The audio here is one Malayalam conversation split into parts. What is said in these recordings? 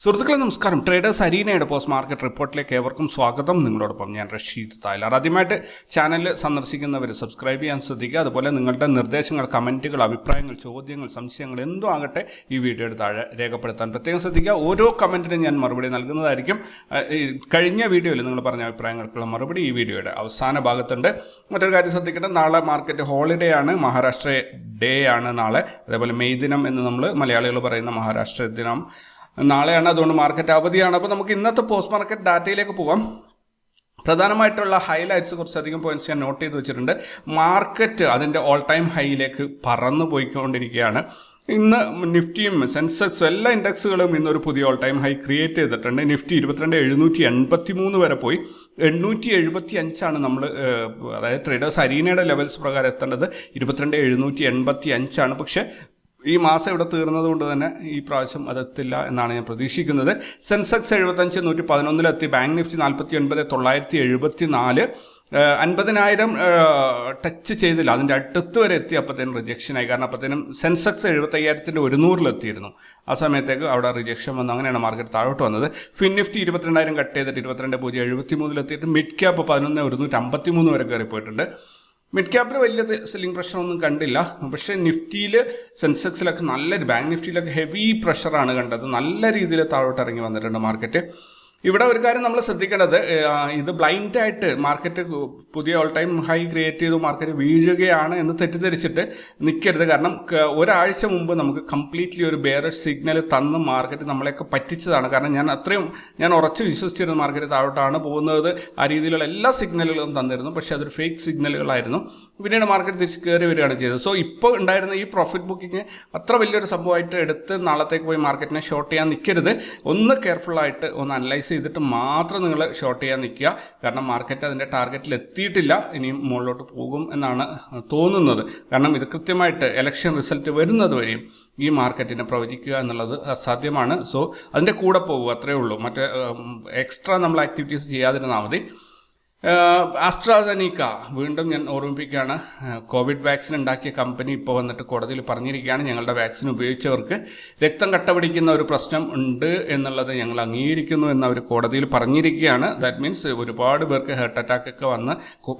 സുഹൃത്തുക്കളെ നമസ്കാരം. ട്രേഡേഴ്സ് അരീനയുടെ പോസ്റ്റ് മാർക്കറ്റ് റിപ്പോർട്ടിലേക്ക് ഏവർക്കും സ്വാഗതം. നിങ്ങളോടൊപ്പം ഞാൻ റഷീദ് തായ്ലാർ. ആദ്യമായിട്ട് ചാനൽ സന്ദർശിക്കുന്നവർ സബ്സ്ക്രൈബ് ചെയ്യാൻ ശ്രദ്ധിക്കുക. അതുപോലെ നിങ്ങളുടെ നിർദ്ദേശങ്ങൾ, കമൻറ്റുകൾ, അഭിപ്രായങ്ങൾ, ചോദ്യങ്ങൾ, സംശയങ്ങൾ എന്തും ആകട്ടെ ഈ വീഡിയോയുടെ താഴെ രേഖപ്പെടുത്താൻ പ്രത്യേകം ശ്രദ്ധിക്കുക. ഓരോ കമൻറ്റിനും ഞാൻ മറുപടി നൽകുന്നതായിരിക്കും. കഴിഞ്ഞ വീഡിയോയിൽ നിങ്ങൾ പറഞ്ഞ അഭിപ്രായങ്ങൾക്കുള്ള മറുപടി ഈ വീഡിയോയുടെ അവസാന ഭാഗത്തുണ്ട്. മറ്റൊരു കാര്യം ശ്രദ്ധിക്കട്ടെ, നാളെ മാർക്കറ്റ് ഹോളിഡേ ആണ്, മഹാരാഷ്ട്ര ഡേ ആണ് നാളെ. അതേപോലെ മെയ് ദിനം എന്ന് നമ്മൾ മലയാളികൾ പറയുന്ന മഹാരാഷ്ട്ര ദിനം നാളെയാണ്. അതുകൊണ്ട് മാർക്കറ്റ് അവധിയാണ്. അപ്പോൾ നമുക്ക് ഇന്നത്തെ പോസ്റ്റ് മാർക്കറ്റ് ഡാറ്റയിലേക്ക് പോകാം. പ്രധാനമായിട്ടുള്ള ഹൈലൈറ്റ്സ് കുറച്ചധികം പോയിന്റ്സ് ഞാൻ നോട്ട് ചെയ്ത് വെച്ചിട്ടുണ്ട്. മാർക്കറ്റ് അതിൻ്റെ ഓൾ ടൈം ഹൈയിലേക്ക് പറന്നു പോയിക്കൊണ്ടിരിക്കുകയാണ്. ഇന്ന് നിഫ്റ്റിയും സെൻസെക്സും എല്ലാ ഇൻഡെക്സുകളും ഇന്നൊരു പുതിയ ഓൾ ടൈം ഹൈ ക്രിയേറ്റ് ചെയ്തിട്ടുണ്ട്. നിഫ്റ്റി 22,783 വരെ പോയി. 875 നമ്മൾ, അതായത് ട്രേഡേഴ്സ് അരീനയുടെ ലെവൽസ് പ്രകാരം എത്തേണ്ടത് 22,785. പക്ഷേ ഈ മാസം ഇവിടെ തീർന്നത് കൊണ്ട് തന്നെ ഈ പ്രാവശ്യം അതെത്തില്ല എന്നാണ് ഞാൻ പ്രതീക്ഷിക്കുന്നത്. Sensex 75,111 bank Nifty 49,974. 50,000 ടച്ച് ചെയ്തില്ല, അതിൻ്റെ അടുത്ത് വരെ എത്തി. അപ്പോഴത്തേനും റിജക്ഷനായി. കാരണം അപ്പോഴത്തേനും സെൻസെക്സ് 75,100 ആ സമയത്തേക്ക് അവിടെ റിജക്ഷൻ വന്നു. അങ്ങനെയാണ് മാർക്കറ്റ് താഴോട്ട് വന്നത്. ഫിൻ നിഫ്റ്റി 22,000 കട്ട് ചെയ്തിട്ട് 22,073 മിഡ് ക്യാപ്പ് 11,153 വരെ കയറി പോയിട്ടുണ്ട്. മിഡ് ക്യാപ്പിൽ വലിയ സെല്ലിംഗ് പ്രഷറൊന്നും കണ്ടില്ല. പക്ഷേ നിഫ്റ്റിയിൽ, സെൻസെക്സിലൊക്കെ ബാങ്ക് നിഫ്റ്റിയിലൊക്കെ ഹെവി പ്രഷറാണ് കണ്ടത്. നല്ല രീതിയിൽ താഴോട്ട് ഇറങ്ങി വന്നിട്ടുണ്ട് മാർക്കറ്റ്. ഇവിടെ ഒരു കാര്യം നമ്മൾ ശ്രദ്ധിക്കേണ്ടത്, ഇത് ബ്ലൈൻഡായിട്ട് മാർക്കറ്റ് പുതിയ ഓൾ ടൈം ഹൈ ക്രിയേറ്റ് ചെയ്തു മാർക്കറ്റ് വീഴുകയാണ് എന്ന് തെറ്റിദ്ധരിച്ചിട്ട് നിൽക്കരുത്. കാരണം ഒരാഴ്ച മുമ്പ് നമുക്ക് കംപ്ലീറ്റ്ലി ഒരു ബെയറിഷ് സിഗ്നൽ തന്ന് മാർക്കറ്റ് നമ്മളെയൊക്കെ പറ്റിച്ചതാണ്. കാരണം ഞാൻ ഉറച്ച് വിശ്വസിച്ചിരുന്ന മാർക്കറ്റ് താഴോട്ടാണ് പോകുന്നത്. ആ രീതിയിലുള്ള എല്ലാ സിഗ്നലുകളും തന്നിരുന്നു. പക്ഷേ അതൊരു ഫേക്ക് സിഗ്നലുകളായിരുന്നു. പിന്നീട് മാർക്കറ്റ് തിരിച്ച് കയറി വരികയാണ് ചെയ്തത്. സോ ഇപ്പോൾ ഉണ്ടായിരുന്ന ഈ പ്രോഫിറ്റ് ബുക്കിംഗ് അത്ര വലിയൊരു സംഭവമായിട്ട് എടുത്ത് നാളത്തേക്ക് പോയി മാർക്കറ്റിനെ ഷോർട്ട് ചെയ്യാൻ നിൽക്കരുത്. ഒന്ന് കെയർഫുള്ളായിട്ട് ഒന്ന് അനലൈസ് ചെയ്തിട്ട് മാത്രം നിങ്ങൾ ഷോർട്ട് ചെയ്യാൻ നിൽക്കുക. കാരണം മാർക്കറ്റ് അതിൻ്റെ ടാർഗറ്റിൽ എത്തിയിട്ടില്ല, ഇനിയും മുകളിലോട്ട് പോകും എന്നാണ് തോന്നുന്നത്. കാരണം ഇത് കൃത്യമായിട്ട് ഇലക്ഷൻ റിസൾട്ട് വരുന്നത് വരെയും ഈ മാർക്കറ്റിനെ പ്രവചിക്കുക എന്നുള്ളത് അസാധ്യമാണ്. സോ അതിൻ്റെ കൂടെ പോകുക, അത്രയേ ഉള്ളൂ. മറ്റേ എക്സ്ട്രാ നമ്മൾ ആക്ടിവിറ്റീസ് ചെയ്യാതിരുന്നാൽ മതി. ആസ്ട്രാസെനിക്ക, വീണ്ടും ഞാൻ ഓർമ്മിപ്പിക്കുകയാണ്, കോവിഡ് വാക്സിൻ ഉണ്ടാക്കിയ കമ്പനി ഇപ്പോൾ വന്നിട്ട് കോടതിയിൽ പറഞ്ഞിരിക്കുകയാണ്, ഞങ്ങളുടെ വാക്സിൻ ഉപയോഗിച്ചവർക്ക് രക്തം കട്ടപിടിക്കുന്ന ഒരു പ്രശ്നം ഉണ്ട് എന്നുള്ളത് ഞങ്ങൾ അംഗീകരിക്കുന്നു എന്ന് അവർ കോടതിയിൽ പറഞ്ഞിരിക്കുകയാണ്. ദാറ്റ് മീൻസ് ഒരുപാട് പേർക്ക് ഹാർട്ട് അറ്റാക്ക് ഒക്കെ വന്ന്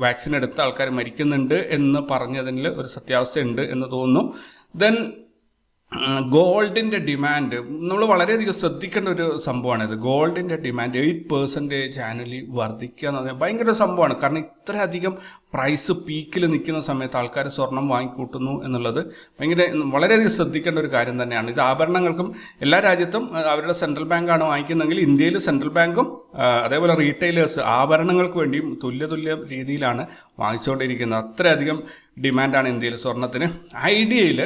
വാക്സിൻ എടുത്ത ആൾക്കാർ മരിക്കുന്നുണ്ട് എന്ന് പറഞ്ഞതിൽ ഒരു സത്യാവസ്ഥ ഉണ്ട് എന്ന് തോന്നുന്നു. ദെൻ ഗോൾഡിൻ്റെ ഡിമാൻഡ് നമ്മൾ വളരെയധികം ശ്രദ്ധിക്കേണ്ട ഒരു സംഭവമാണിത്. ഗോൾഡിൻ്റെ ഡിമാൻഡ് 8% ആനുവലി വർദ്ധിക്കുക എന്ന് പറഞ്ഞാൽ ഭയങ്കര സംഭവമാണ്. കാരണം ഇത്രയധികം പ്രൈസ് പീക്കിൽ നിൽക്കുന്ന സമയത്ത് ആൾക്കാർ സ്വർണം വാങ്ങിക്കൂട്ടുന്നു എന്നുള്ളത് വളരെയധികം ശ്രദ്ധിക്കേണ്ട ഒരു കാര്യം തന്നെയാണ്. ഇത് ആഭരണങ്ങൾക്കും എല്ലാ രാജ്യത്തും അവരുടെ സെൻട്രൽ ബാങ്കാണ് വാങ്ങിക്കുന്നതെങ്കിൽ ഇന്ത്യയിൽ സെൻട്രൽ ബാങ്കും അതേപോലെ റീറ്റെയിലേഴ്സ് ആഭരണങ്ങൾക്ക് വേണ്ടിയും തുല്യ രീതിയിലാണ് വാങ്ങിച്ചുകൊണ്ടിരിക്കുന്നത്. അത്രയധികം ഡിമാൻഡാണ് ഇന്ത്യയിൽ സ്വർണത്തിന്. ഐഡിയയിൽ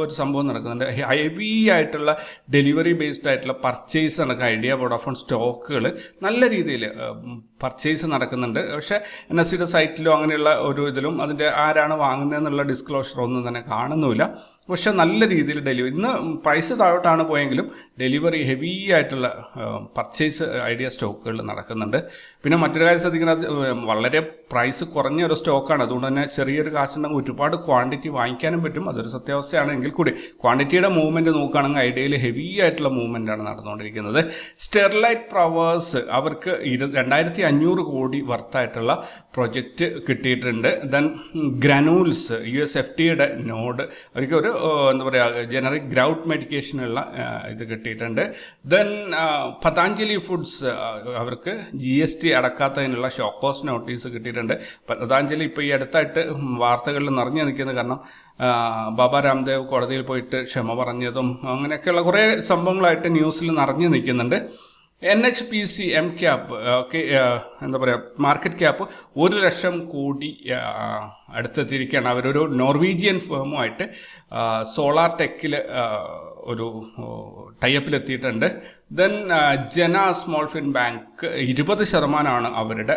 ഒരു സംഭവം നടക്കുന്നുണ്ട്. ഹെവി ആയിട്ടുള്ള ഡെലിവറി ബേസ്ഡ് ആയിട്ടുള്ള പർച്ചേസ് നടക്കുക. ഐഡിയ, വോഡാഫോൺ സ്റ്റോക്കുകൾ നല്ല രീതിയിൽ പർച്ചേസ് നടക്കുന്നുണ്ട്. പക്ഷേ NSEയുടെ സൈറ്റിലോ അങ്ങനെയുള്ള ഒരു ഇതിലും അതിൻ്റെ ആരാണ് വാങ്ങുന്നതെന്നുള്ള ഡിസ്ക്ലോഷർ ഒന്നും തന്നെ കാണുന്നുമില്ല. പക്ഷെ നല്ല രീതിയിൽ ഡെലിവറി, ഇന്ന് പ്രൈസ് താഴോട്ടാണ് പോയെങ്കിലും ഡെലിവറി ഹെവി ആയിട്ടുള്ള പർച്ചേസ് ഐഡിയ സ്റ്റോക്കുകളിൽ നടക്കുന്നുണ്ട്. പിന്നെ മറ്റൊരു കാര്യം ശ്രദ്ധിക്കുന്നത്, വളരെ പ്രൈസ് കുറഞ്ഞ ഒരു സ്റ്റോക്കാണ്. അതുകൊണ്ട് തന്നെ ചെറിയൊരു കാശുണ്ടെങ്കിൽ ഒരുപാട് ക്വാണ്ടിറ്റി വാങ്ങിക്കാനും പറ്റും. അതൊരു സത്യാവസ്ഥയാണ്. എങ്കിൽ കൂടി ക്വാണ്ടിറ്റിയുടെ മൂവ്മെൻറ്റ് നോക്കുകയാണെങ്കിൽ ഐഡിയയിൽ ഹെവി ആയിട്ടുള്ള മൂവ്മെൻറ്റാണ് നടന്നുകൊണ്ടിരിക്കുന്നത്. സ്റ്റെർലൈറ്റ് പവേഴ്സ്, അവർക്ക് 2,500 കോടി വർത്തായിട്ടുള്ള പ്രൊജക്റ്റ് കിട്ടിയിട്ടുണ്ട്. ദെൻ ഗ്രാനൂൾസ്, USFDAയുടെ നോഡ്, അവർക്ക് ഒരു എന്താ പറയുക ജനറിക് ഗ്രൗട്ട് മെഡിക്കേഷനുള്ള ഇത് കിട്ടിയിട്ടുണ്ട്. ദെൻ പതാഞ്ജലി ഫുഡ്സ്, അവർക്ക് GST അടക്കാത്തതിനുള്ള ഷോക്കോസ് നോട്ടീസ് കിട്ടിയിട്ടുണ്ട്. പതാഞ്ജലി ഇപ്പോൾ ഈ അടുത്തായിട്ട് വാർത്തകളിൽ നിറഞ്ഞു നിൽക്കുന്നത് കാരണം ബാബ രാംദേവ് കോടതിയിൽ പോയിട്ട് ക്ഷമ പറഞ്ഞതും അങ്ങനെയൊക്കെയുള്ള കുറേ സംഭവങ്ങളായിട്ട് ന്യൂസിൽ നിറഞ്ഞു നിൽക്കുന്നുണ്ട്. NHPC MCAP ഒക്കെ എന്താ പറയുക മാർക്കറ്റ് ക്യാപ്പ് 1,00,000 കോടി അടുത്തെത്തിയിരിക്കുകയാണ്. അവരൊരു നോർവീജിയൻ ഫേമുമായിട്ട് സോളാർ ടെക്കിൽ ഒരു ടൈപ്പിലെത്തിയിട്ടുണ്ട്. ദെൻ ജന സ്മോൾ ഫിൻ ബാങ്ക് 20% അവരുടെ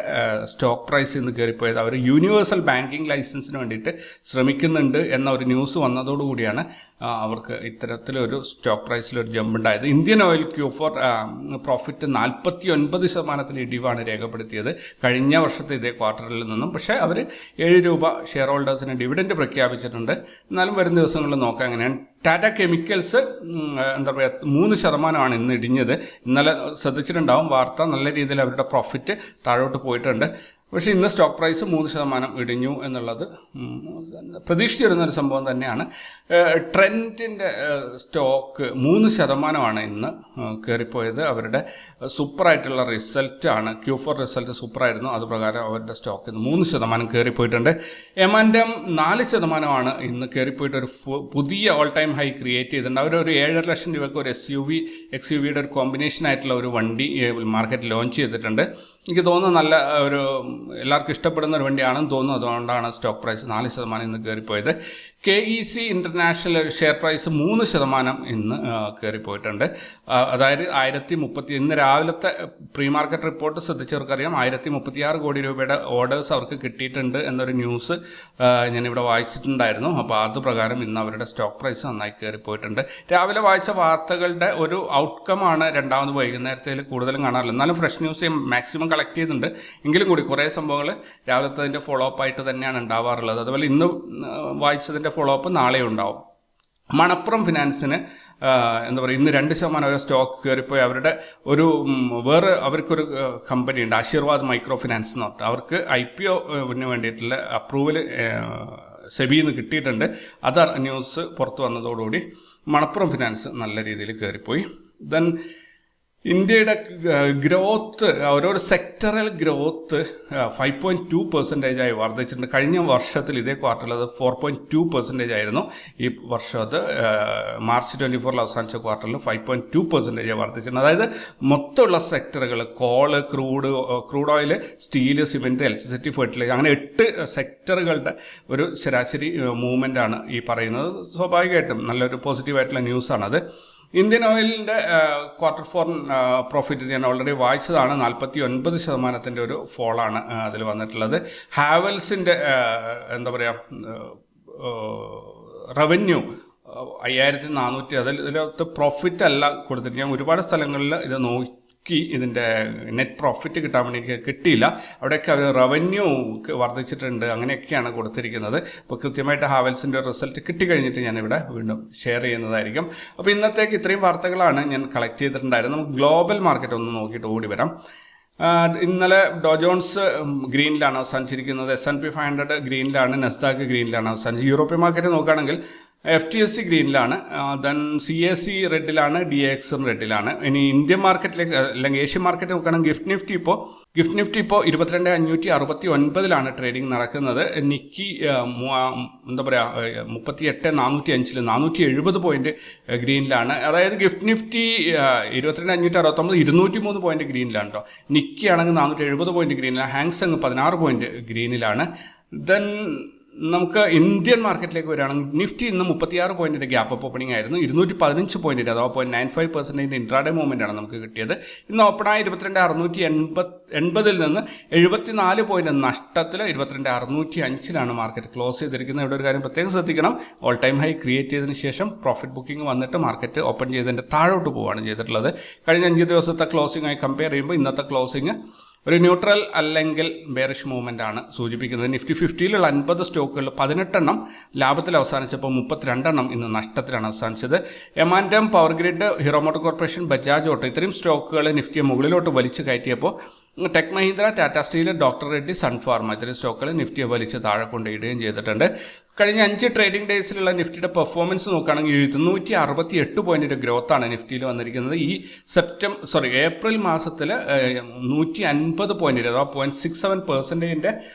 സ്റ്റോക്ക് പ്രൈസ് ഇന്ന് കയറിപ്പോയത്. അവർ യൂണിവേഴ്സൽ ബാങ്കിങ് ലൈസൻസിന് വേണ്ടിയിട്ട് ശ്രമിക്കുന്നുണ്ട് എന്ന ഒരു ന്യൂസ് വന്നതോടുകൂടിയാണ് അവർക്ക് ഇത്തരത്തിലൊരു സ്റ്റോക്ക് പ്രൈസിലൊരു ജമ്പ് ഉണ്ടായത്. ഇന്ത്യൻ ഓയിൽ Q4 പ്രോഫിറ്റ് 49% ഇടിവാണ് രേഖപ്പെടുത്തിയത് കഴിഞ്ഞ വർഷത്തെ ഇതേ ക്വാർട്ടറിൽ നിന്നും. പക്ഷേ അവർ 7 രൂപ ഷെയർ ഹോൾഡേഴ്സിന് ഡിവിഡൻഡ് പ്രഖ്യാപിച്ചിട്ടുണ്ട്. എന്നാലും വരും ദിവസങ്ങളിൽ നോക്കാം എങ്ങനെയാണ്. ടാറ്റ കെമിക്കൽസ് എന്താ പറയുക 3% ഇന്ന് ഇടിഞ്ഞത്. ഇന്നലെ ശ്രദ്ധിച്ചിട്ടുണ്ടാവും വാർത്ത, നല്ല രീതിയിൽ അവരുടെ പ്രോഫിറ്റ് താഴോട്ട് പോയിട്ടുണ്ട്. പക്ഷേ ഇന്ന് സ്റ്റോക്ക് പ്രൈസ് 3% ഇടിഞ്ഞു എന്നുള്ളത് പ്രതീക്ഷിച്ചിരുന്നൊരു സംഭവം തന്നെയാണ്. ട്രെൻഡിൻ്റെ സ്റ്റോക്ക് 3% ഇന്ന് കയറിപ്പോയത്. അവരുടെ സൂപ്പറായിട്ടുള്ള റിസൾട്ടാണ്, Q4 റിസൾട്ട് സൂപ്പറായിരുന്നു. അതുപ്രകാരം അവരുടെ സ്റ്റോക്ക് ഇന്ന് 3% കയറിപ്പോയിട്ടുണ്ട്. എമാൻഡം 4% ഇന്ന് കയറിപ്പോയിട്ട് ഒരു പുതിയ ഓൾ ടൈം ഹൈ ക്രിയേറ്റ് ചെയ്തിട്ടുണ്ട്. അവരൊരു 7.5 ലക്ഷം രൂപയ്ക്ക് ഒരു XUV ഒരു കോമ്പിനേഷൻ ആയിട്ടുള്ള ഒരു വണ്ടി മാർക്കറ്റിൽ ലോഞ്ച് ചെയ്തിട്ടുണ്ട്. എനിക്ക് തോന്നുന്നു നല്ല ഒരു എല്ലാവർക്കും ഇഷ്ടപ്പെടുന്ന ഒരു വണ്ടിയാണെന്ന് തോന്നുന്നു. അതുകൊണ്ടാണ് സ്റ്റോക്ക് പ്രൈസ് 4% ഇന്ന് കയറിപ്പോയത്. KEC ഇന്റർനാഷണൽ ഷെയർ പ്രൈസ് 3% ഇന്ന് കയറിപ്പോയിട്ടുണ്ട്. അതായത് 1030, ഇന്ന് രാവിലത്തെ പ്രീ മാർക്കറ്റ് റിപ്പോർട്ട് ശ്രദ്ധിച്ചവർക്കറിയാം 1036 കോടി രൂപയുടെ ഓർഡേഴ്സ് അവർക്ക് കിട്ടിയിട്ടുണ്ട് എന്നൊരു ന്യൂസ് ഞാനിവിടെ വായിച്ചിട്ടുണ്ടായിരുന്നു. അപ്പോൾ അത് പ്രകാരം ഇന്ന് അവരുടെ സ്റ്റോക്ക് പ്രൈസ് നന്നായി കയറിപ്പോയിട്ടുണ്ട്. രാവിലെ വായിച്ച വാർത്തകളുടെ ഒരു ഔട്ട്കമാണ് രണ്ടാമത് വൈകുന്നേരത്തിൽ കൂടുതലും കാണാറില്ല. എന്നാലും ഫ്രഷ് ന്യൂസ് മാക്സിമം കളക്ട് ചെയ്യുന്നുണ്ട്. എങ്കിലും കൂടി കുറേ സംഭവങ്ങൾ രാവിലത്തെ ഫോളോ അപ്പ് ആയിട്ട് തന്നെയാണ് ഉണ്ടാവാറുള്ളത്. അതുപോലെ ഇന്ന് വായിച്ചതിൻ്റെ ഫോളോ അപ്പ് നാളെ ഉണ്ടാവും. മണപ്പുറം ഫിനാൻസിന് എന്താ പറയുക, ഇന്ന് 2% അവരുടെ സ്റ്റോക്ക് കയറിപ്പോയി. അവരുടെ ഒരു അവർക്കൊരു കമ്പനി ഉണ്ട്, ആശീർവാദ് മൈക്രോ ഫിനാൻസ് എന്ന് പറഞ്ഞിട്ട്. അവർക്ക് IPOന് വേണ്ടിയിട്ടുള്ള അപ്രൂവൽ സെബിയിൽ നിന്ന് കിട്ടിയിട്ടുണ്ട്. അത് ന്യൂസ് പുറത്തു വന്നതോടുകൂടി മണപ്പുറം ഫിനാൻസ് നല്ല രീതിയിൽ കയറിപ്പോയി. ദെൻ ഇന്ത്യയുടെ ഗ്രോത്ത്, ഓരോരോ സെക്ടറൽ ഗ്രോത്ത് 5.2% വർദ്ധിച്ചിട്ടുണ്ട്. കഴിഞ്ഞ വർഷത്തിൽ ഇതേ ക്വാർട്ടറിൽ അത് 4.2% ആയിരുന്നു. ഈ വർഷം അത് മാർച്ച് 24 അവസാനിച്ച ക്വാർട്ടറിൽ 5.2% വർദ്ധിച്ചിട്ടുണ്ട്. അതായത് മൊത്തമുള്ള സെക്ടറുകൾ coal, crude oil, steel, cement, electricity, fertiliser, അങ്ങനെ 8 സെക്ടറുകളുടെ ഒരു ശരാശരി മൂവ്മെൻ്റാണ് ഈ പറയുന്നത്. സ്വാഭാവികമായിട്ടും നല്ലൊരു പോസിറ്റീവായിട്ടുള്ള ന്യൂസാണത്. ഇന്ത്യൻ ഓയിലിൻ്റെ Q4 പ്രോഫിറ്റ് ഞാൻ ഓൾറെഡി വായിച്ചതാണ്. 49% ഒരു ഫോളാണ് അതിൽ വന്നിട്ടുള്ളത്. ഹാവൽസിൻ്റെ എന്താ പറയുക റവന്യൂ 5400, ഇതിലകത്ത് പ്രോഫിറ്റ് അല്ല കൊടുത്തിട്ട് ഞാൻ ഒരുപാട് സ്ഥലങ്ങളിൽ ഇത് ഇതിൻ്റെ നെറ്റ് പ്രോഫിറ്റ് കിട്ടാൻ വേണ്ടി കിട്ടിയില്ല. അവിടെയൊക്കെ അവർ റവന്യൂ വർദ്ധിച്ചിട്ടുണ്ട്, അങ്ങനെയൊക്കെയാണ് കൊടുത്തിരിക്കുന്നത്. അപ്പോൾ കൃത്യമായിട്ട് ഹാവൽസിൻ്റെ റിസൾട്ട് കിട്ടിക്കഴിഞ്ഞിട്ട് ഞാനിവിടെ വീണ്ടും ഷെയർ ചെയ്യുന്നതായിരിക്കും. അപ്പോൾ ഇന്നത്തേക്ക് ഇത്രയും വാർത്തകളാണ് ഞാൻ കളക്ട് ചെയ്തിട്ടുണ്ടായിരുന്നത്. നമുക്ക് ഗ്ലോബൽ മാർക്കറ്റ് ഒന്ന് നോക്കിയിട്ട് ഓടി വരാം. ഇന്നലെ ഡോ ജോൺസ് ഗ്രീനിലാണ് അവസാനിച്ചിരിക്കുന്നത്. S&P 500 ഗ്രീനിലാണ്, നെസ്ഡാക്ക് ഗ്രീനിലാണ് അവസാനിച്ചത്. യൂറോപ്യൻ മാർക്കറ്റ് നോക്കുകയാണെങ്കിൽ FTSE ഗ്രീനിലാണ്, ദെൻ CAC റെഡിലാണ്, DAX റെഡിലാണ്. ഇനി ഇന്ത്യൻ മാർക്കറ്റിലേക്ക് അല്ലെങ്കിൽ ഏഷ്യൻ മാർക്കറ്റ് നോക്കുകയാണെങ്കിൽ ഗിഫ്റ്റ് നിഫ്റ്റി ഇപ്പോൾ 22,569 ട്രേഡിംഗ് നടക്കുന്നത്. നിക്കി എന്താ പറയുക 38,405 470 പോയിന്റ് ഗ്രീനിലാണ്. അതായത് ഗിഫ്റ്റ് നിഫ്റ്റി 22,569 203 പോയിന്റ് ഗ്രീനിലാണ് കേട്ടോ. നിക്കി ആണെങ്കിൽ 470 പോയിന്റ് ഗ്രീനിലാണ്. ഹാങ്സങ് 16 പോയിന്റ് ഗ്രീനിലാണ്. ദെൻ നമുക്ക് ഇന്ത്യൻ മാർക്കറ്റിലേക്ക് വരികയാണെങ്കിൽ നിഫ്റ്റി ഇന്ന് 36 പോയിന്റിന്റെ ഗ്യാപ്പ് അപ്പ് ഓപ്പണിംഗ് ആയിരുന്നു. 215 പോയിന്റ്, അഥവാ 0.95% ഇൻട്രാഡേ മൂവ്മെന്റ് ആണ് നമുക്ക് കിട്ടിയത്. ഇന്ന് ഓപ്പണായ 22,680 നിന്ന് 74 പോയിന്റ് നഷ്ടത്തിൽ 22,605 മാർക്കറ്റ് ക്ലോസ് ചെയ്തിരിക്കുന്നത്. ഇവിടെ ഒരു കാര്യം പ്രത്യേകം ശ്രദ്ധിക്കണം, ഓൾ ടൈം ഹൈ ക്രിയേറ്റ് ചെയ്തതിന് ശേഷം പ്രോഫിറ്റ് ബുക്കിംഗ് വന്നിട്ട് മാർക്കറ്റ് ഓപ്പൺ ചെയ്തതിന്റെ താഴോട്ട് പോവുകയാണ് ചെയ്തിട്ടുള്ളത്. കഴിഞ്ഞ 5 ദിവസത്തെ ക്ലോസിംഗ് ആയി കമ്പയർ ചെയ്യുമ്പോൾ ഇന്നത്തെ ക്ലോസിംഗ് ഒരു ന്യൂട്രൽ അല്ലെങ്കിൽ ബെയറിഷ് മൂവ്മെന്റ് ആണ് സൂചിപ്പിക്കുന്നത്. നിഫ്റ്റി 50-ലുള്ള 50 സ്റ്റോക്കുകളിൽ 18 ലാഭത്തിൽ അവസാനിച്ചപ്പോൾ 32 ഇന്ന് നഷ്ടത്തിലാണ് അവസാനിച്ചത്. M and M, Power Grid, Hero Motor Corporation, Bajaj Auto ഇത്രയും സ്റ്റോക്കുകൾ നിഫ്റ്റിയെ മുകളിലോട്ട് വലിച്ചു കയറ്റിയപ്പോൾ Tech Mahindra, Tata Steel, doctor Reddy, Sun Pharma ഇത്രയും സ്റ്റോക്കുകൾ നിഫ്റ്റിയെ വലിച്ച് താഴെ കൊണ്ടിടുകയും ചെയ്തിട്ടുണ്ട്. കഴിഞ്ഞ 5 ട്രേഡിംഗ് ഡേയ്സിലുള്ള നിഫ്റ്റിയുടെ പെർഫോമൻസ് നോക്കുകയാണെങ്കിൽ 268 പോയിന്റിന്റെ ഗ്രോത്താണ് നിഫ്റ്റിയിൽ വന്നിരിക്കുന്നത്. ഈ ഏപ്രിൽ മാസത്തിൽ 150 പോയിന്റ്, അഥവാ 0.67%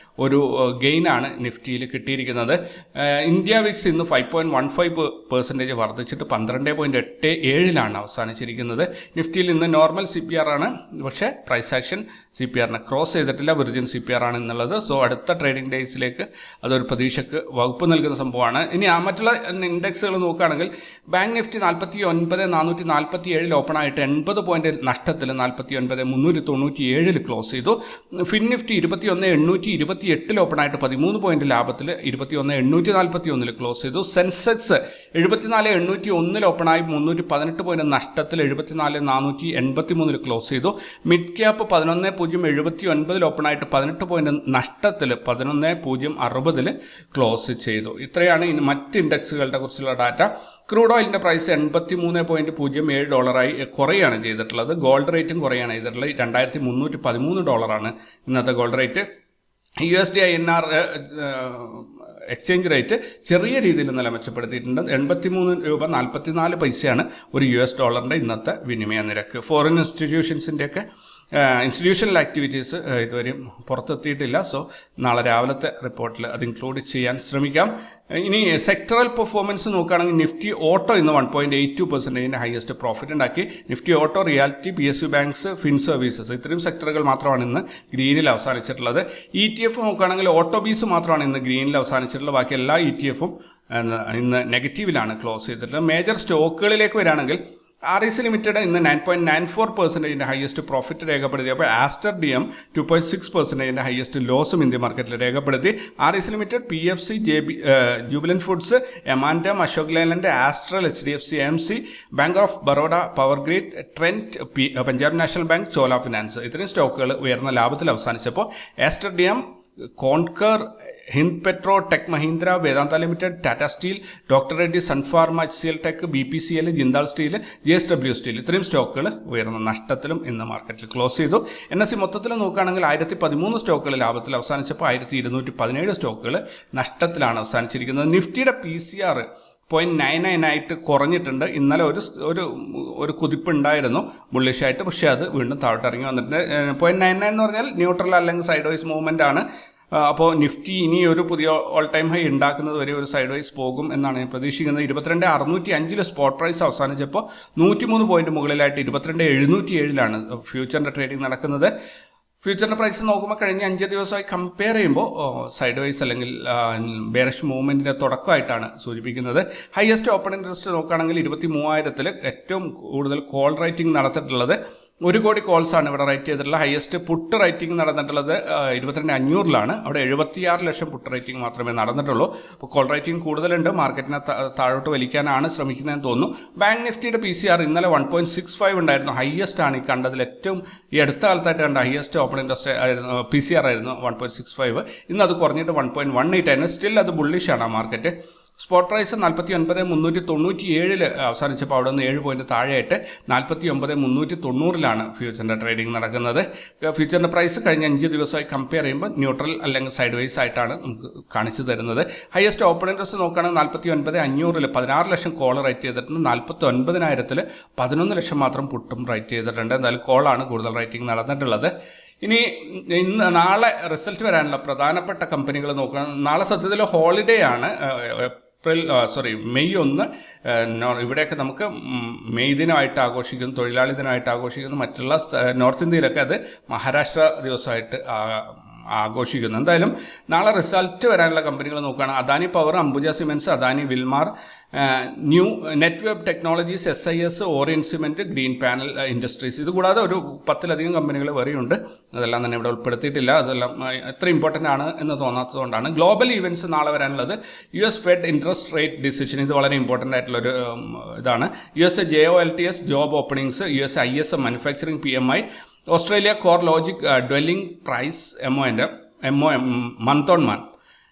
ഒരു ഗെയിനാണ് നിഫ്റ്റിയിൽ കിട്ടിയിരിക്കുന്നത്. ഇന്ത്യ വിക്സ് ഇന്ന് 5.15% വർദ്ധിച്ചിട്ട് 12.87 അവസാനിച്ചിരിക്കുന്നത്. നിഫ്റ്റിയിൽ ഇന്ന് നോർമൽ CPR ആണ്, പക്ഷേ പ്രൈസ് ആക്ഷൻ CPR-നെ ക്രോസ് ചെയ്തിട്ടില്ല. വിർജിൻ CPR ആണ് എന്നുള്ളത്. സോ അടുത്ത ട്രേഡിംഗ് ഡേയ്സിലേക്ക് അതൊരു പ്രതീക്ഷയ്ക്ക് വകുപ്പ് നൽകുന്ന സംഭവമാണ്. ഇനി മറ്റുള്ള ഇൻഡെക്സുകൾ നോക്കുകയാണെങ്കിൽ ബാങ്ക് നിഫ്റ്റി 49,447 ഓപ്പൺ ആയിട്ട് 80 പോയിന്റ് നഷ്ടത്തിൽ 49,397 ക്ലോസ് ചെയ്തു. ഫിൻ നിഫ്റ്റി 21,828 ഓപ്പൺ ആയിട്ട് 13 പോയിന്റ് ലാഭത്തിൽ 21,841 ക്ലോസ് ചെയ്തു. സെൻസെക്സ് 74,801 ഓപ്പൺ ആയി 318 പോയിന്റ് നഷ്ടത്തിൽ 74,483 ക്ലോസ് ചെയ്തു. മിഡ് ക്യാപ്പ് 11,079 ഓപ്പൺ ആയിട്ട് 18 പോയിന്റ് നഷ്ടത്തിൽ 11,060 ക്ലോസ് ചെയ്തു. ചെയ്തു. ഇത്രയാണ് മറ്റ് ഇൻഡെക്സുകളുടെ കുറിച്ചുള്ള ഡാറ്റ. ക്രൂഡ് ഓയിലിൻ്റെ പ്രൈസ് $83.07 കുറയാണ് ചെയ്തിട്ടുള്ളത്. ഗോൾഡ് റേറ്റും കുറയാണ് ചെയ്തിട്ടുള്ളത്. $2313 ഇന്നത്തെ gold rate. USD INR exchange rate ചെറിയ രീതിയിൽ ഇന്നലെ മെച്ചപ്പെടുത്തിയിട്ടുണ്ട്. 83.44 ഒരു $1 ഇന്നത്തെ വിനിമയ നിരക്ക്. ഫോറിൻ ഇൻസ്റ്റിറ്റ്യൂഷൻസിൻ്റെയൊക്കെ ഇൻസ്റ്റിറ്റ്യൂഷണൽ ആക്ടിവിറ്റീസ് ഇതുവരെയും പുറത്തെത്തിയിട്ടില്ല. സോ നാളെ രാവിലത്തെ റിപ്പോർട്ടിൽ അത് ഇൻക്ലൂഡ് ചെയ്യാൻ ശ്രമിക്കാം. ഇനി സെക്ടറൽ പെർഫോമൻസ് നോക്കുകയാണെങ്കിൽ നിഫ്റ്റി ഓട്ടോ ഇന്ന് 1.82% ഹയസ്റ്റ് പ്രോഫിറ്റ് ഉണ്ടാക്കി. Nifty auto, reality, PSU banks, fin services ഇത്രയും സെക്ടറുകൾ മാത്രമാണ് ഇന്ന് ഗ്രീനിൽ അവസാനിച്ചിട്ടുള്ളത്. ETF നോക്കുകയാണെങ്കിൽ ഓട്ടോ ബീസ് മാത്രമാണ് ഇന്ന് ഗ്രീനിൽ അവസാനിച്ചിട്ടുള്ളത്. ബാക്കി എല്ലാ ETF-ഉം ഇന്ന് നെഗറ്റീവിലാണ് ക്ലോസ് ചെയ്തിട്ടുള്ളത്. മേജർ സ്റ്റോക്കുകളിലേക്ക് വരികയാണെങ്കിൽ REC ലിമിറ്റഡ് ഇന്ന് 9.94% ഹയസ്റ്റ് പ്രോഫിറ്റ് രേഖപ്പെടുത്തി. അപ്പോൾ ആസ്റ്റർ DM 2.6% ഹയസ്റ്റ് ലോസും ഇന്ത്യൻ മാർക്കറ്റിൽ രേഖപ്പെടുത്തി. REC Limited, PFC, Jubilant Foods, M and M, Ashok Leyland, Astral, HDFC AMC, Bank of Baroda, Power Grid, Trent, Punjab National Bank, Chola Finance ഇത്രയും സ്റ്റോക്കുകൾ ഉയർന്ന ലാഭത്തിൽ അവസാനിച്ചപ്പോൾ Aster DM, Concor, Hind Petro, Tech Mahindra, Vedanta Limited, Tata Steel, doctor Reddy, Sun Pharma, HCL Tech, BPCL, Jindal Steel, JSW Steel ഇത്രയും സ്റ്റോക്കുകൾ ഉയർന്ന നഷ്ടത്തിലും ഇന്ന് മാർക്കറ്റിൽ ക്ലോസ് ചെയ്തു. NSE മൊത്തത്തിൽ നോക്കുകയാണെങ്കിൽ 1013 സ്റ്റോക്കുകൾ ലാഭത്തിൽ അവസാനിച്ചപ്പോൾ 1217 സ്റ്റോക്കുകൾ നഷ്ടത്തിലാണ് അവസാനിച്ചിരിക്കുന്നത്. നിഫ്റ്റിയുടെ PCR 0.99 ആയിട്ട് കുറഞ്ഞിട്ടുണ്ട്. ഇന്നലെ ഒരു കുതിപ്പുണ്ടായിരുന്നു ബുള്ളിഷായിട്ട്, പക്ഷേ അത് വീണ്ടും താഴോട്ട് ഇറങ്ങി വന്നിട്ടുണ്ട്. 0.99 എന്ന് പറഞ്ഞാൽ ന്യൂട്രൽ അല്ലെങ്കിൽ സൈഡ് വൈസ് മൂവ്മെൻ്റ് ആണ്. അപ്പോൾ നിഫ്റ്റി ഇനി ഒരു പുതിയ ഓൾ ടൈം ഹൈ ഉണ്ടാക്കുന്നത് വരെ ഒരു സൈഡ് വൈസ് പോകും എന്നാണ് ഞാൻ പ്രതീക്ഷിക്കുന്നത്. 22,605 സ്പോട്ട് പ്രൈസ് അവസാനിച്ചപ്പോൾ 103 പോയിന്റ് മുകളിലായിട്ട് 22,707 ഫ്യൂച്ചറിൻ്റെ ട്രേഡിംഗ് നടക്കുന്നത്. ഫ്യൂച്ചറിൻ്റെ പ്രൈസ് നോക്കുമ്പോൾ കഴിഞ്ഞ 5 ദിവസമായി കമ്പയർ ചെയ്യുമ്പോൾ സൈഡ് വൈസ് അല്ലെങ്കിൽ ബെയറിഷ് മൂവ്മെൻറ്റിൻ്റെ തുടക്കമായിട്ടാണ് സൂചിപ്പിക്കുന്നത്. ഹയസ്റ്റ് ഓപ്പൺ ഇൻട്രസ്റ്റ് നോക്കുകയാണെങ്കിൽ 23,000 ഏറ്റവും കൂടുതൽ കോൾ റൈറ്റിംഗ് നടത്തിയിട്ടുള്ളത് 1 കോടി കോൾസ് ആണ് ഇവിടെ റൈറ്റ് ചെയ്തിട്ടുള്ളത്. ഹയസ്റ്റ് പുട്ട് റൈറ്റിംഗ് നടന്നിട്ടുള്ളത് 22,500 അവിടെ 76 ലക്ഷം പുട്ട് റൈറ്റിംഗ് മാത്രമേ നടന്നിട്ടുള്ളൂ. അപ്പോൾ കോൾ റൈറ്റിംഗ് കൂടുതലുണ്ട്. മാർക്കറ്റിനെ താഴോട്ട് വലിക്കാനാണ് ശ്രമിക്കുന്നതെന്ന് തോന്നുന്നു. ബാങ്ക് നിഫ്റ്റിയുടെ PCR ഇന്നലെ 1.65 ഉണ്ടായിരുന്നു. ഹയസ്റ്റ് ആണ് ഈ കണ്ടതിൽ ഏറ്റവും ഈ അടുത്ത കാലത്തായിട്ട് കണ്ട ഹയസ്റ്റ് ഓപ്പൺ ഇൻട്രസ്റ്റ് ആയിരുന്നു. PCR ആയിരുന്നു 1.65. ഇന്ന് അത് കുറഞ്ഞിട്ട് 1.18 ആയിരുന്നു. സ്റ്റിൽ അത് ബുള്ളിഷാണ് ആ മാർക്കറ്റ്. സ്പോട്ട് പ്രൈസ് 49,397 അവസാനിച്ചപ്പോൾ അവിടെ നിന്ന് 7 പോയിന്റ് താഴെയായിട്ട് 49,390 ഫ്യൂച്ചറിൻ്റെ ട്രേഡിംഗ് നടക്കുന്നത്. ഫ്യൂച്ചറിൻ്റെ പ്രൈസ് കഴിഞ്ഞ 5 ദിവസമായി കമ്പയർ ചെയ്യുമ്പോൾ ന്യൂട്രൽ അല്ലെങ്കിൽ സൈഡ് വൈസ് ആയിട്ടാണ് നമുക്ക് കാണിച്ചു തരുന്നത്. ഹയസ്റ്റ് ഓപ്പൺ ഇൻട്രസ്റ്റ് നോക്കുകയാണെങ്കിൽ 49,500 16 ലക്ഷം കോൾ റൈറ്റ് ചെയ്തിട്ടുണ്ട്. 49,000 11 ലക്ഷം മാത്രം പുട്ടും റൈറ്റ് ചെയ്തിട്ടുണ്ട്. എന്തായാലും കോളാണ് കൂടുതൽ റൈറ്റിംഗ് നടന്നിട്ടുള്ളത്. ഇനി നാളെ റിസൾട്ട് വരാനുള്ള പ്രധാനപ്പെട്ട കമ്പനികൾ നോക്കുകയാണെങ്കിൽ നാളെ സത്യത്തിൽ ഹോളിഡേ ആണ്. മെയ് 1 ഇവിടെയൊക്കെ നമുക്ക് മെയ് ദിനമായിട്ട് ആഘോഷിക്കുന്നു, തൊഴിലാളി ദിനമായിട്ട് ആഘോഷിക്കുന്നു. മറ്റുള്ള നോർത്ത് ഇന്ത്യയിലൊക്കെ അത് മഹാരാഷ്ട്ര ദിവസമായിട്ട് ആഘോഷിക്കുന്നു. എന്തായാലും നാളെ റിസൾട്ട് വരാനുള്ള കമ്പനികൾ നോക്കുകയാണെങ്കിൽ Adani power, Ambuja cements, Adani വിൽമാർ, new net web technologies, SIS, orient cement, green panel industries. ഇതുകൂടാതെ ഒരു 10ലധികം കമ്പനികൾ വരെയുണ്ട്. അതെല്ലാം തന്നെ ഇവിടെ ഉൾപ്പെടുത്തിയിട്ടില്ല. അതെല്ലാം എത്ര ഇമ്പോർട്ടൻ്റ് ആണ് എന്ന് തോന്നാത്തതുകൊണ്ടാണ്. ഗ്ലോബൽ ഈവൻറ്റ്സ് നാളെ വരാനുള്ളത് US fed interest rate decision. ഇത് വളരെ ഇമ്പോർട്ടൻ്റ് ആയിട്ടുള്ളൊരു ഇതാണ്. US JOLTS job openings, US ISM manufacturing PMI, Australia core logic dwelling price MOM month on month,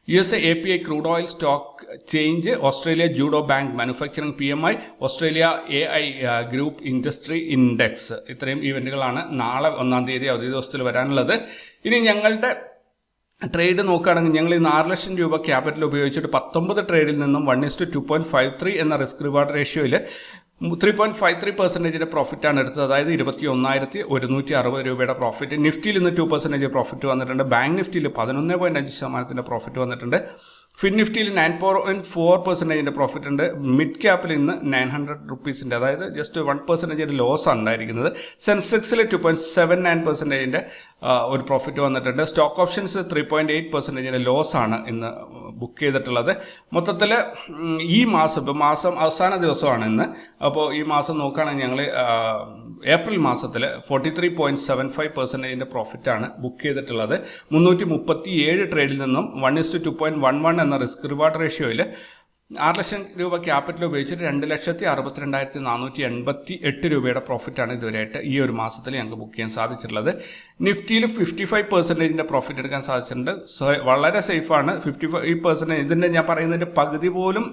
USA API crude oil stock change, Australia judo bank manufacturing PMI, Australia AI group industry index. ഇത്രയും ഈവൻറ്റുകളാണ് നാളെ 1-ാം തീയതി അവധി ദിവസത്തിൽ വരാനുള്ളത്. ഇനി ഞങ്ങളുടെ ട്രേഡ് നോക്കുകയാണെങ്കിൽ ഞങ്ങൾ ഇന്ന് 6 ലക്ഷം രൂപ ക്യാപിറ്റൽ ഉപയോഗിച്ചിട്ട് 19 ട്രേഡിൽ നിന്നും 1:2.53 എന്ന റിസ്ക് റിവാർഡ് റേഷ്യോയിൽ 3.53% പ്രോഫിറ്റാണ് എടുത്തത്. അതായത് 21,160 രൂപയുടെ പ്രോഫിറ്റ്. നിഫ്റ്റിയിൽ ഇന്ന് 2% പ്രോഫിറ്റ് വന്നിട്ടുണ്ട്. ബാങ്ക് നിഫ്റ്റിയിൽ 11.5% പ്രോഫിറ്റ് വന്നിട്ടുണ്ട്. ഫിൻ നിഫ്റ്റിയിൽ 9.4% പ്രോഫിറ്റ് ഉണ്ട്. മിഡ് ക്യാപ്പിൽ ഇന്ന് 900 റുപ്പീസിൻ്റെ, അതായത് ജസ്റ്റ് 1% ലോസാണ് ഉണ്ടായിരിക്കുന്നത്. സെൻസെക്സിൽ 2.79% ഒരു പ്രോഫിറ്റ് വന്നിട്ടുണ്ട്. സ്റ്റോക്ക് ഓപ്ഷൻസ് 3.8% ലോസാണ് ഇന്ന് ബുക്ക് ചെയ്തിട്ടുള്ളത്. മൊത്തത്തിൽ ഈ മാസം ഇപ്പോൾ മാസം അവസാന ദിവസമാണ് ഇന്ന്. അപ്പോൾ ഈ മാസം നോക്കുകയാണെങ്കിൽ ഞങ്ങൾ ഏപ്രിൽ മാസത്തിൽ 43.75% പ്രോഫിറ്റാണ് ബുക്ക് ചെയ്തിട്ടുള്ളത്. 337 ട്രേഡിൽ നിന്നും 1:2.11 എന്ന റിസ്ക് റിവാർഡ് റേഷ്യോയിൽ 6 ലക്ഷം രൂപ ക്യാപിറ്റൽ ഉപയോഗിച്ചിട്ട് 2,62,488 രൂപയുടെ പ്രോഫിറ്റാണ് ഇതുവരെയായിട്ട് ഈ ഒരു മാസത്തിൽ ഞങ്ങൾക്ക് ബുക്ക് ചെയ്യാൻ സാധിച്ചിട്ടുള്ളത്. നിഫ്റ്റിയിൽ 55% പ്രോഫിറ്റ് എടുക്കാൻ സാധിച്ചിട്ടുണ്ട്. വളരെ സേഫാണ്. 55% ഇതിൻ്റെ ഞാൻ പറയുന്നതിൻ്റെ പകുതി പോലും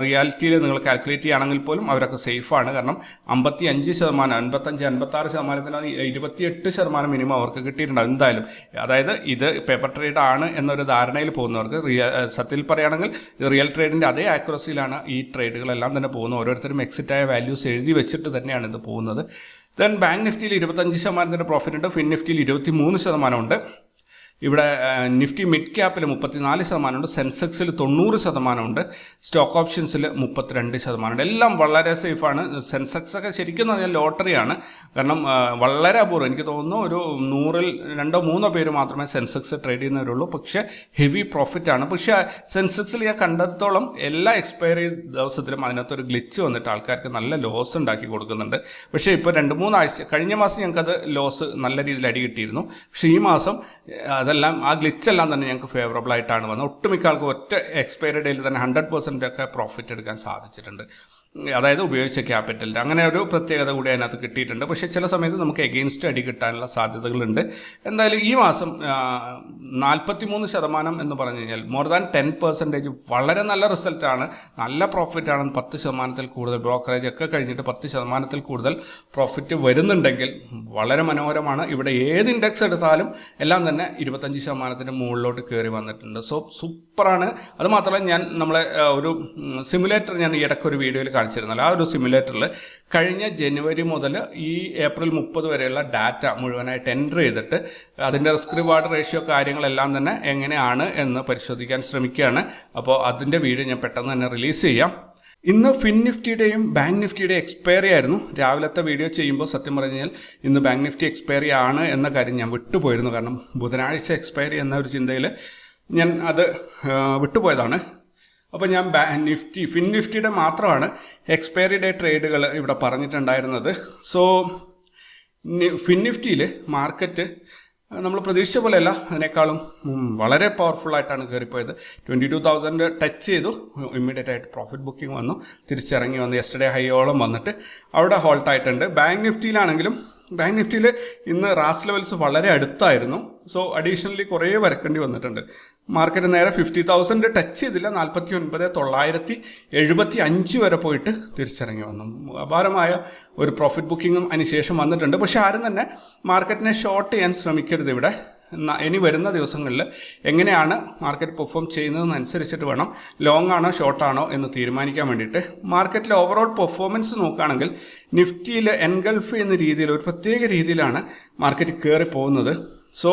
റിയാലിറ്റിയിൽ നിങ്ങൾ കാൽക്കുലേറ്റ് ചെയ്യുകയാണെങ്കിൽ പോലും അവരൊക്കെ സേഫാണ്. കാരണം 55%, 55-56%, 28% മിനിമം അവർക്ക് കിട്ടിയിട്ടുണ്ടാകും എന്തായാലും. അതായത് ഇത് പേപ്പർ ട്രേഡ് ആണ് എന്നൊരു ധാരണയിൽ പോകുന്നവർക്ക് സത്യത്തിൽ പറയുകയാണെങ്കിൽ റിയൽ ട്രേഡിൻ്റെ അതേ ആക്യുറസിയിലാണ് ഈ ട്രേഡുകളെല്ലാം തന്നെ പോകുന്നത്. ഓരോരുത്തരും എക്സിറ്റായ വാല്യൂസ് എഴുതി വെച്ചിട്ട് തന്നെയാണ് ഇത് പോകുന്നത്. ദെൻ ബാങ്ക് നിഫ്റ്റിയിൽ 25% പ്രോഫിറ്റ് ഉണ്ട്. ഫിൻ നിഫ്റ്റിയിൽ 23% ഉണ്ട്. ഇവിടെ നിഫ്റ്റി മിഡ് ക്യാപ്പിൽ 34% ഉണ്ട്. സെൻസെക്സിൽ 90% ഉണ്ട്. സ്റ്റോക്ക് ഓപ്ഷൻസിൽ 32% ഉണ്ട്. എല്ലാം വളരെ സേഫാണ്. സെൻസെക്സ് ഒക്കെ ശരിക്കും പറഞ്ഞാൽ ലോട്ടറിയാണ്. കാരണം വളരെ അപൂർവം, എനിക്ക് തോന്നുന്നു ഒരു 100-ൽ 2-3 പേര് മാത്രമേ സെൻസെക്സ് ട്രേഡ് ചെയ്യുന്നവരുള്ളൂ. പക്ഷേ ഹെവി പ്രോഫിറ്റാണ്. പക്ഷേ സെൻസെക്സിൽ ഞാൻ കണ്ടെടുത്തോളം എല്ലാ എക്സ്പയറി ദിവസത്തിലും അതിനകത്തൊരു ഗ്ലിച്ച് വന്നിട്ട് ആൾക്കാർക്ക് നല്ല ലോസ് ഉണ്ടാക്കി കൊടുക്കുന്നുണ്ട്. പക്ഷേ ഇപ്പോൾ 2-3 ആഴ്ച കഴിഞ്ഞ മാസം ഞങ്ങൾക്കത് ലോസ് നല്ല രീതിയിൽ അടി കിട്ടിയിരുന്നു. പക്ഷേ ഈ മാസം അതെല്ലാം ആ ഗ്ലിച്ചെല്ലാം തന്നെ ഞങ്ങൾക്ക് ഫേവറബിൾ ആയിട്ടാണ് വന്നത്. ഒട്ടുമിക്ക ആൾക്ക് ഒറ്റ എക്സ്പയറി ഡേയിൽ തന്നെ 100% ഒക്കെ പ്രോഫിറ്റ് എടുക്കാൻ സാധിച്ചിട്ടുണ്ട്. അതായത് ഉപയോഗിച്ച ക്യാപിറ്റലിൻ്റെ അങ്ങനെ ഒരു പ്രത്യേകത കൂടി അതിനകത്ത് കിട്ടിയിട്ടുണ്ട്. പക്ഷേ ചില സമയത്ത് നമുക്ക് എഗെയിൻസ്റ്റ് അടി കിട്ടാനുള്ള സാധ്യതകളുണ്ട്. എന്തായാലും ഈ മാസം 43% എന്ന് പറഞ്ഞു കഴിഞ്ഞാൽ മോർ ദാൻ 10% വളരെ നല്ല റിസൾട്ടാണ്. നല്ല പ്രോഫിറ്റാണ്. 10% കൂടുതൽ ബ്രോക്കറേജ് ഒക്കെ കഴിഞ്ഞിട്ട് 10% കൂടുതൽ പ്രോഫിറ്റ് വരുന്നുണ്ടെങ്കിൽ വളരെ മനോഹരമാണ്. ഇവിടെ ഏത് ഇൻഡെക്സ് എടുത്താലും എല്ലാം തന്നെ 25% മുകളിലോട്ട് കയറി വന്നിട്ടുണ്ട്. സോ സൂപ്പറാണ്. അതുമാത്രമല്ല ഞാൻ നമ്മളെ ഒരു സിമുലേറ്റർ ഞാൻ ഇടയ്ക്കൊരു വീഡിയോയിൽ കാണിച്ചിരുന്നല്ലോ. ആ ഒരു സിമുലേറ്ററിൽ കഴിഞ്ഞ ജനുവരി മുതൽ ഈ ഏപ്രിൽ 30 വരെയുള്ള ഡാറ്റ മുഴുവനായിട്ട് എൻ്റർ ചെയ്തിട്ട് അതിൻ്റെ റിസ്ക് റിവാർഡ് റേഷ്യോ കാര്യങ്ങളെല്ലാം തന്നെ എങ്ങനെയാണ് എന്ന് പരിശോധിക്കാൻ ശ്രമിക്കുകയാണ്. അപ്പോൾ അതിൻ്റെ വീഡിയോ ഞാൻ പെട്ടെന്ന് തന്നെ റിലീസ് ചെയ്യാം. ഇന്ന് ഫിൻ നിഫ്റ്റിയുടെയും ബാങ്ക് നിഫ്റ്റിയുടെയും എക്സ്പയറി ആയിരുന്നു. രാവിലത്തെ വീഡിയോ ചെയ്യുമ്പോൾ സത്യം പറഞ്ഞു കഴിഞ്ഞാൽ ഇന്ന് ബാങ്ക് നിഫ്റ്റി എക്സ്പയറി ആണ് എന്ന കാര്യം ഞാൻ വിട്ടുപോയിരുന്നു. കാരണം ബുധനാഴ്ച എക്സ്പയറി എന്ന ഒരു ചിന്തയിൽ ഞാൻ അത് വിട്ടുപോയതാണ്. അപ്പോൾ ഞാൻ ഫിൻ നിഫ്റ്റിയുടെ മാത്രമാണ് എക്സ്പയറി ഡേ ട്രേഡുകൾ ഇവിടെ പറഞ്ഞിട്ടുണ്ടായിരുന്നത്. സോ ഫിൻ നിഫ്റ്റിയിൽ മാർക്കറ്റ് നമ്മൾ പ്രതീക്ഷിച്ച പോലെയല്ല, അതിനേക്കാളും വളരെ പവർഫുള്ളായിട്ടാണ് കയറിപ്പോയത്. 22,000 ടച്ച് ചെയ്തു. ഇമ്മീഡിയറ്റ് ആയിട്ട് പ്രോഫിറ്റ് ബുക്കിംഗ് വന്നു, തിരിച്ചിറങ്ങി വന്നു. യെസ്റ്റർഡേ ഹൈയോളം വന്നിട്ട് അവിടെ ഹോൾട്ടായിട്ടുണ്ട്. ബാങ്ക് നിഫ്റ്റിയിലാണെങ്കിലും ബാങ്ക് നിഫ്റ്റിയിൽ ഇന്ന് റാസ് ലെവൽസ് വളരെ അടുത്തായിരുന്നു. സോ അഡീഷണലി കുറേ വരക്കേണ്ടി വന്നിട്ടുണ്ട്. മാർക്കറ്റ് നേരെ 50,000 ടച്ച് ചെയ്തില്ല. 49,975 വരെ പോയിട്ട് തിരിച്ചിറങ്ങി വന്നു. അപാരമായ ഒരു പ്രോഫിറ്റ് ബുക്കിങ്ങും അതിനുശേഷം വന്നിട്ടുണ്ട്. പക്ഷെ ആരും തന്നെ മാർക്കറ്റിനെ ഷോർട്ട് ചെയ്യാൻ ശ്രമിക്കരുത്. ഇവിടെ ഇനി വരുന്ന ദിവസങ്ങളിൽ എങ്ങനെയാണ് മാർക്കറ്റ് പെർഫോം ചെയ്യുന്നതെന്നനുസരിച്ചിട്ട് വേണം ലോങ് ആണോ ഷോർട്ടാണോ എന്ന് തീരുമാനിക്കാൻ വേണ്ടിയിട്ട്. മാർക്കറ്റിലെ ഓവറോൾ പെർഫോമൻസ് നോക്കുകയാണെങ്കിൽ നിഫ്റ്റിയിൽ എൻഗൾഫ് എന്ന രീതിയിൽ ഒരു പ്രത്യേക രീതിയിലാണ് മാർക്കറ്റ് കയറി പോകുന്നത്. സോ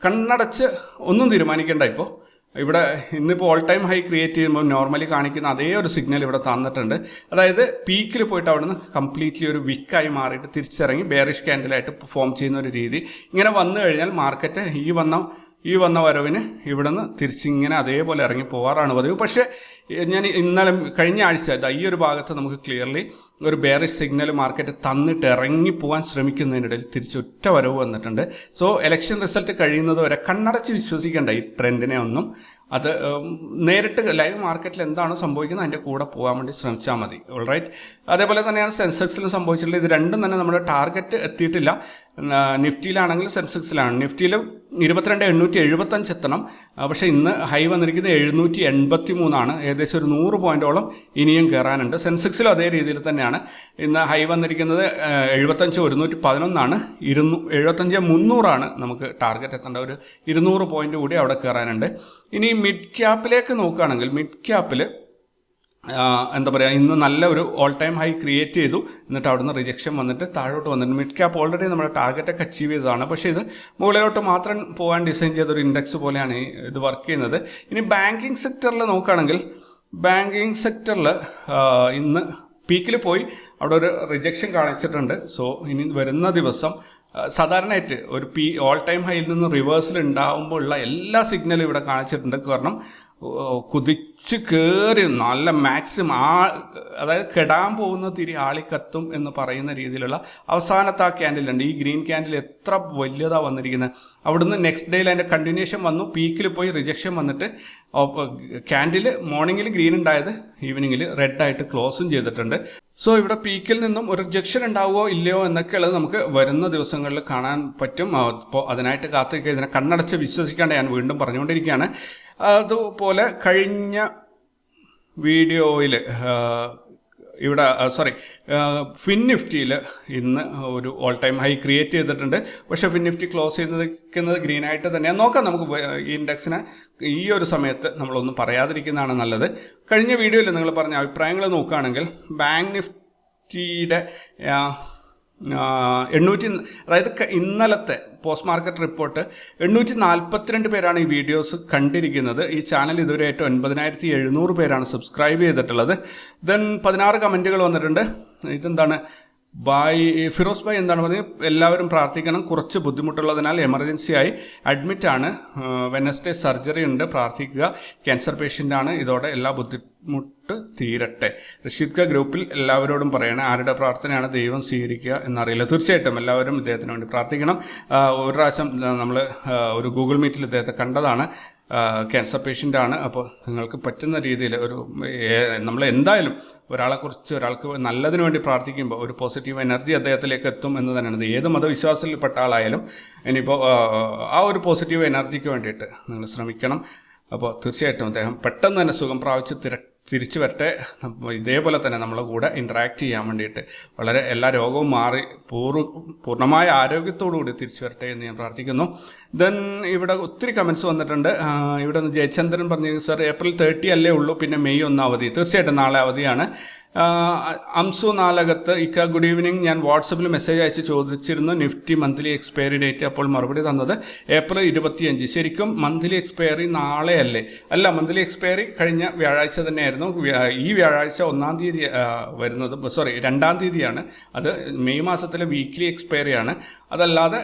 കണ്ണടച്ച് ഒന്നും തീരുമാനിക്കേണ്ട. ഇപ്പോൾ ഇവിടെ ഇന്നിപ്പോൾ ഓൾ ടൈം ഹൈ ക്രിയേറ്റ് ചെയ്യുമ്പോൾ നോർമലി കാണിക്കുന്ന അതേ ഒരു സിഗ്നൽ ഇവിടെ തന്നിട്ടുണ്ട്. അതായത് പീക്കിൽ പോയിട്ട് അവിടെ നിന്ന് കംപ്ലീറ്റ്ലി ഒരു വിക്കായി മാറിയിട്ട് തിരിച്ചിറങ്ങി ബെയറിഷ് ക്യാൻഡിലായിട്ട് പെർഫോം ചെയ്യുന്ന ഒരു രീതി ഇങ്ങനെ വന്നു കഴിഞ്ഞാൽ മാർക്കറ്റ് ഈ വന്ന വരവിന് ഇവിടെ നിന്ന് തിരിച്ചിങ്ങനെ അതേപോലെ ഇറങ്ങി പോകാറാണ് പതിവ്. പക്ഷേ ഞാൻ ഇന്നലെ കഴിഞ്ഞ ആഴ്ച ഈ ഒരു ഭാഗത്ത് നമുക്ക് ക്ലിയർലി ഒരു ബെയറിഷ് സിഗ്നൽ മാർക്കറ്റ് തന്നിട്ട് ഇറങ്ങി പോകാൻ ശ്രമിക്കുന്നതിനിടയിൽ തിരിച്ചൊറ്റ വരവ് വന്നിട്ടുണ്ട്. സോ ഇലക്ഷൻ റിസൾട്ട് കഴിയുന്നത് വരെ കണ്ണടച്ച് വിശ്വസിക്കേണ്ട ഈ ട്രെൻഡിനെ ഒന്നും. അത് നേരിട്ട് ലൈവ് മാർക്കറ്റിൽ എന്താണോ സംഭവിക്കുന്നത് അതിൻ്റെ കൂടെ പോകാൻ വേണ്ടി ശ്രമിച്ചാൽ മതി. ഓൾറൈറ്റ്. അതേപോലെ തന്നെയാണ് സെൻസെക്സിലും സംഭവിച്ചിട്ടുള്ളത്. ഇത് രണ്ടും തന്നെ നമ്മുടെ ടാർഗറ്റ് എത്തിയിട്ടില്ല. നിഫ്റ്റിയിലാണെങ്കിൽ സെൻസെക്സിലാണ്. നിഫ്റ്റിയിൽ 22,875 എത്തണം. പക്ഷേ ഇന്ന് ഹൈ വന്നിരിക്കുന്നത് 783 ഏകദേശം ഒരു 100 പോയിന്റോളം ഇനിയും കയറാനുണ്ട്. സെൻസെക്സിലും അതേ രീതിയിൽ തന്നെയാണ്. ഇന്ന് ഹൈ വന്നിരിക്കുന്നത് 75,111 75,300 നമുക്ക് ടാർഗറ്റ് എത്തേണ്ട. ഒരു 200 പോയിന്റ് കൂടി അവിടെ കയറാനുണ്ട്. ഇനി മിഡ് ക്യാപ്പിലേക്ക് നോക്കുകയാണെങ്കിൽ മിഡ് ക്യാപ്പിൽ എന്താ പറയുക, ഇന്ന് നല്ല ഒരു ഓൾ ടൈം ഹൈ ക്രിയേറ്റ് ചെയ്തു. എന്നിട്ട് അവിടുന്ന് റിജക്ഷൻ വന്നിട്ട് താഴോട്ട് വന്നിട്ട് മിഡ് ക്യാപ്പ് ഓൾറെഡി നമ്മുടെ ടാർഗറ്റൊക്കെ അച്ചീവ് ചെയ്തതാണ്. പക്ഷേ ഇത് മുകളിലോട്ട് മാത്രം പോകാൻ ഡിസൈൻ ചെയ്തൊരു ഇൻഡെക്സ് പോലെയാണ് ഇത് വർക്ക് ചെയ്യുന്നത്. ഇനി ബാങ്കിങ് സെക്ടറിൽ നോക്കുകയാണെങ്കിൽ ബാങ്കിങ് സെക്ടറിൽ ഇന്ന് പീക്കിൽ പോയി അവിടെ ഒരു റിജക്ഷൻ കാണിച്ചിട്ടുണ്ട്. സോ ഇനി വരുന്ന ദിവസം സാധാരണയായിട്ട് ഒരു ഓൾ ടൈം ഹൈയിൽ നിന്ന് റിവേഴ്സൽ ഉണ്ടാകുമ്പോൾ ഉള്ള എല്ലാ സിഗ്നലും ഇവിടെ കാണിച്ചിട്ടുണ്ട്. കാരണം കുതിച്ച് കയറി നല്ല മാക്സിമം അതായത് കെടാൻ പോകുന്ന തിരി ആളിക്കത്തും എന്ന് പറയുന്ന രീതിയിലുള്ള അവസാനത്തെ ആ ക്യാൻഡിലുണ്ട്. ഈ ഗ്രീൻ ക്യാൻഡിൽ എത്ര വലിയതാണ് വന്നിരിക്കുന്നത്. അവിടുന്ന് നെക്സ്റ്റ് ഡേയിൽ അതിൻ്റെ കണ്ടിന്യൂഷൻ വന്നു, പീക്കിൽ പോയി റിജക്ഷൻ വന്നിട്ട് ക്യാൻഡിൽ മോർണിംഗിൽ ഗ്രീൻ ഉണ്ടായത് ഈവനിങ്ങിൽ റെഡായിട്ട് ക്ലോസും ചെയ്തിട്ടുണ്ട്. സോ ഇവിടെ പീക്കിൽ നിന്നും ഒരു റിജക്ഷൻ ഉണ്ടാവുമോ ഇല്ലയോ എന്നൊക്കെയുള്ളത് നമുക്ക് വരുന്ന ദിവസങ്ങളിൽ കാണാൻ പറ്റും. അപ്പോൾ അതിനായിട്ട് കാത്തിരിക്കുക. ഇതിനെ കണ്ണടച്ച് വിശ്വസിക്കാണ്ട് ഞാൻ വീണ്ടും പറഞ്ഞുകൊണ്ടിരിക്കുകയാണ്. അതുപോലെ കഴിഞ്ഞ വീഡിയോയിൽ ഇവിടെ ഫിൻ നിഫ്റ്റിയിൽ ഇന്ന് ഒരു ഓൾ ടൈം ഹൈ ക്രിയേറ്റ് ചെയ്തിട്ടുണ്ട്. പക്ഷേ ഫിൻ നിഫ്റ്റി ക്ലോസ് ചെയ്തിരിക്കുന്നത് ഗ്രീനായിട്ട് തന്നെയാണ്. നോക്കാം, നമുക്ക് ഈ ഇൻഡെക്സിനെ ഈ ഒരു സമയത്ത് നമ്മളൊന്നും പറയാതിരിക്കുന്നതാണ് നല്ലത്. കഴിഞ്ഞ വീഡിയോയിൽ നിങ്ങൾ പറഞ്ഞ അഭിപ്രായങ്ങൾ നോക്കുകയാണെങ്കിൽ ബാങ്ക് നിഫ്റ്റിയുടെ 800, അതായത് ഇന്നലത്തെ പോസ്റ്റ് മാർക്കറ്റ് റിപ്പോർട്ട് 842 പേരാണ് ഈ വീഡിയോസ് കണ്ടിരിക്കുന്നത്. ഈ ചാനൽ ഇതുവരെയായിട്ട് 9700 പേരാണ് സബ്സ്ക്രൈബ് ചെയ്തിട്ടുള്ളത്. ദെൻ 16 കമൻറ്റുകൾ വന്നിട്ടുണ്ട്. ഇതെന്താണ് ഫിറോസ് ഭായ് എന്താണ് പറഞ്ഞത്? എല്ലാവരും പ്രാർത്ഥിക്കണം, കുറച്ച് ബുദ്ധിമുട്ടുള്ളതിനാൽ എമർജൻസി ആയി അഡ്മിറ്റാണ്, വെനസ്ഡേ സർജറി ഉണ്ട്, പ്രാർത്ഥിക്കുക, ക്യാൻസർ പേഷ്യൻ്റാണ്, ഇതോടെ എല്ലാ ബുദ്ധിമുട്ട് തീരട്ടെ. റഷീദ് ഗ്രൂപ്പിൽ എല്ലാവരോടും പറയണം, ആരുടെ പ്രാർത്ഥനയാണ് ദൈവം സ്വീകരിക്കുക എന്നറിയില്ല. തീർച്ചയായിട്ടും എല്ലാവരും ഇദ്ദേഹത്തിന് വേണ്ടി പ്രാർത്ഥിക്കണം. ഒരു പ്രാവശ്യം നമ്മൾ ഒരു ഗൂഗിൾ മീറ്റിൽ ഇദ്ദേഹത്തെ കണ്ടതാണ്. ക്യാൻസർ പേഷ്യൻ്റാണ്. അപ്പോൾ നിങ്ങൾക്ക് പറ്റുന്ന രീതിയിൽ നമ്മൾ എന്തായാലും ഒരാൾക്ക് നല്ലതിനു വേണ്ടി പ്രാർത്ഥിക്കുമ്പോൾ ഒരു പോസിറ്റീവ് എനർജി അദ്ദേഹത്തിലേക്ക് എത്തും എന്ന് തന്നെയാണ്. ഏത് മതവിശ്വാസത്തിൽപ്പെട്ട ആളായാലും ഇനിയിപ്പോൾ ആ ഒരു പോസിറ്റീവ് എനർജിക്ക് വേണ്ടിയിട്ട് നിങ്ങൾ ശ്രമിക്കണം. അപ്പോൾ തീർച്ചയായിട്ടും അദ്ദേഹം പെട്ടെന്ന് തന്നെ സുഖം പ്രാപിച്ച് തിരിച്ചു വരട്ടെ. ഇതേപോലെ തന്നെ നമ്മളെ കൂടെ ഇൻട്രാക്ട് ചെയ്യാൻ വേണ്ടിയിട്ട് എല്ലാ രോഗവും മാറി പൂർണ്ണമായ ആരോഗ്യത്തോടുകൂടി തിരിച്ചു വരട്ടെ എന്ന് ഞാൻ പ്രാർത്ഥിക്കുന്നു. ദെൻ ഇവിടെ ഒത്തിരി കമൻസ് വന്നിട്ടുണ്ട്. ഇവിടെ നിന്ന് ജയചന്ദ്രൻ പറഞ്ഞു, സർ ഏപ്രിൽ 30 അല്ലേ ഉള്ളൂ, പിന്നെ മെയ് 1 അവധി. തീർച്ചയായിട്ടും നാളെ അവധിയാണ്. അംസു നാലകത്ത് ഇക്ക ഗുഡ് ഈവനിങ്, ഞാൻ വാട്സപ്പിൽ മെസ്സേജ് അയച്ച് ചോദിച്ചിരുന്നു നിഫ്റ്റി മന്ത്ലി എക്സ്പയറി ഡേറ്റ്. അപ്പോൾ മറുപടി തന്നത് ഏപ്രിൽ 25. ശരിക്കും മന്ത്ലി എക്സ്പയറി നാളെ അല്ലേ? അല്ല, മന്ത്ലി എക്സ്പയറി കഴിഞ്ഞ വ്യാഴാഴ്ച തന്നെയായിരുന്നു. ഈ വ്യാഴാഴ്ച 1-ാം തീയതി വരുന്നത് 2-ാം തീയതിയാണ്. അത് മെയ് മാസത്തിലെ വീക്ക്ലി എക്സ്പയറി ആണ്. അതല്ലാതെ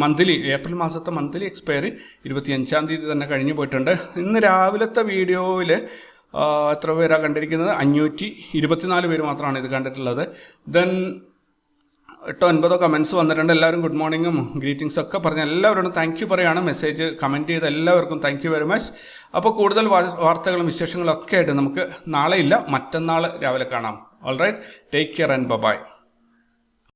മന്ത്ലി ഏപ്രിൽ മാസത്തെ മന്ത്ലി എക്സ്പയറി 25-ാം തീയതി തന്നെ കഴിഞ്ഞു പോയിട്ടുണ്ട്. ഇന്ന് രാവിലത്തെ വീഡിയോയിൽ എത്ര പേരാണ് കണ്ടിരിക്കുന്നത്? 524 പേര് മാത്രമാണ് ഇത് കണ്ടിട്ടുള്ളത്. ദെൻ 8-9 കമൻസ് വന്നിട്ടുണ്ട്. എല്ലാവരും ഗുഡ് മോർണിംഗും ഗ്രീറ്റിംഗ്സ് ഒക്കെ പറഞ്ഞ എല്ലാവരോടും താങ്ക് യു പറയുകയാണ്. മെസ്സേജ് കമൻറ്റ് ചെയ്ത എല്ലാവർക്കും താങ്ക് യു വെരി മച്ച്. അപ്പോൾ കൂടുതൽ വാർത്തകളും വിശേഷങ്ങളും ഒക്കെ ആയിട്ട് നമുക്ക് നാളെ ഇല്ല, മറ്റന്നാൾ രാവിലെ കാണാം. All right, take care and by.